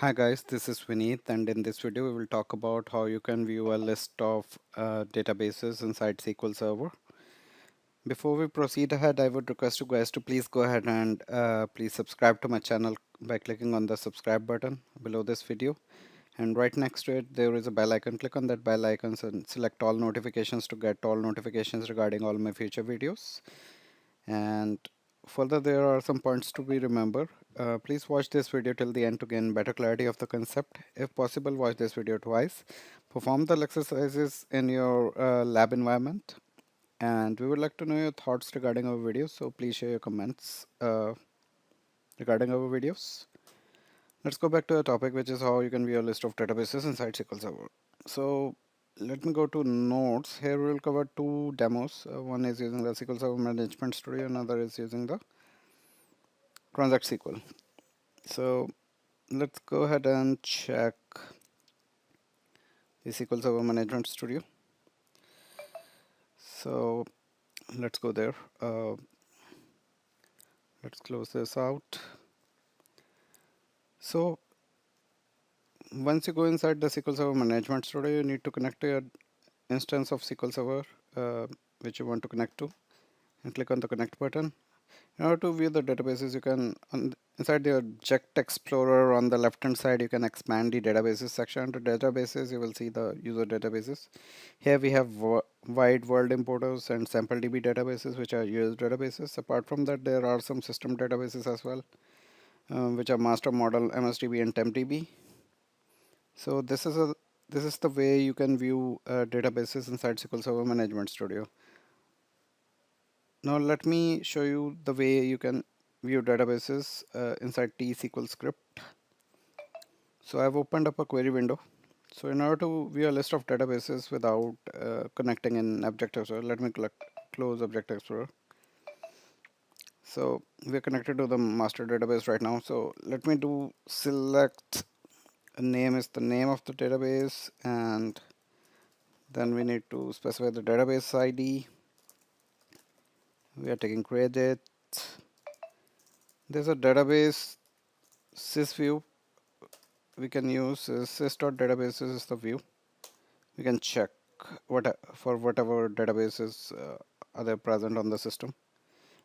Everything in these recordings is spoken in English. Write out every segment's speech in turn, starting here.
Hi guys, this is Vineet, and in this video we will talk about how you can view a list of databases inside SQL Server. Before we proceed ahead, I would request you guys to please go ahead and please subscribe to my channel by clicking on the subscribe button below this video. And right next to it there is a bell icon. Click on that bell icon and select all notifications to get all notifications regarding all my future videos. And further, there are some points to be remember. Please watch this video till the end to gain better clarity of the concept. If possible, watch this video twice. Perform the exercises in your lab environment. And we would like to know your thoughts regarding our videos. So please share your comments regarding our videos. Let's go back to the topic, which is how you can view a list of databases inside SQL Server. So let me go to notes. Here we will cover two demos. One is using the SQL Server Management Studio, another is using the Transact SQL. So let's go ahead and check the SQL Server Management Studio. So let's go there. Let's close this out. So once you go inside the SQL Server Management Studio, you need to connect to your instance of SQL Server which you want to connect to, and click on the connect button. In order to view the databases, you can inside the object explorer on the left hand side, you can expand the databases section. Under databases, you will see the user databases. Here we have wide world importers and sample DB databases, which are US databases. Apart from that, there are some system databases as well, which are master model, MSDB, and TempDB. So this is the way you can view databases inside SQL Server Management Studio. Now let me show you the way you can view databases inside T-SQL script. So I've opened up a query window. So in order to view a list of databases without connecting in Object Explorer, let me close Object Explorer. So we're connected to the master database right now. So let me do select a name is the name of the database, and then we need to specify the database ID. We are taking credit. There's a database sys view we can use. Sys.databases is the view. We can check for whatever databases are there present on the system.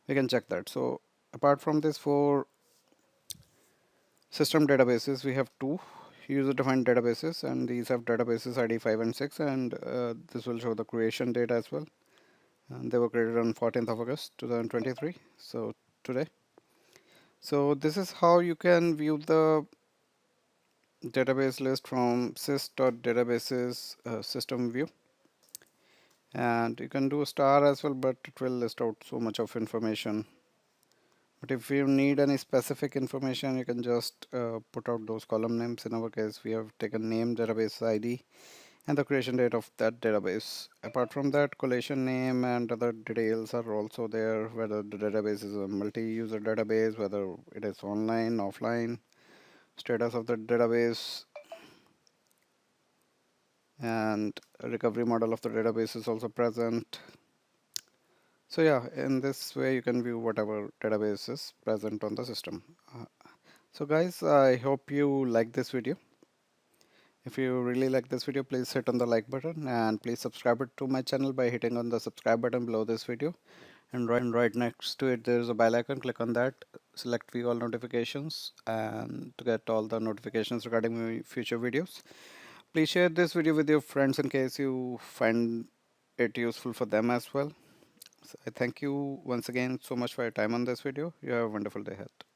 We can check that. So apart from this, for system databases, we have two user defined databases, and these have databases ID 5 and 6, and this will show the creation date as well. And they were created on 14th of August 2023, so today. So this is how you can view the database list from sys.databases system view. And you can do a star as well, but it will list out so much of information. But if you need any specific information, you can just put out those column names. In our case, we have taken name, database ID, and the creation date of that database. Apart from that, collation name and other details are also there, whether the database is a multi-user database, whether it is online, offline, status of the database, and a recovery model of the database is also present. So yeah, in this way you can view whatever database is present on the system. So guys, I hope you like this video. If you really like this video, please hit on the like button, and please subscribe it to my channel by hitting on the subscribe button below this video. And right next to it there is a bell icon. Click on that, select view all notifications, and to get all the notifications regarding my future videos. Please share this video with your friends in case you find it useful for them as well. So I thank you once again so much for your time on this video. You have a wonderful day ahead.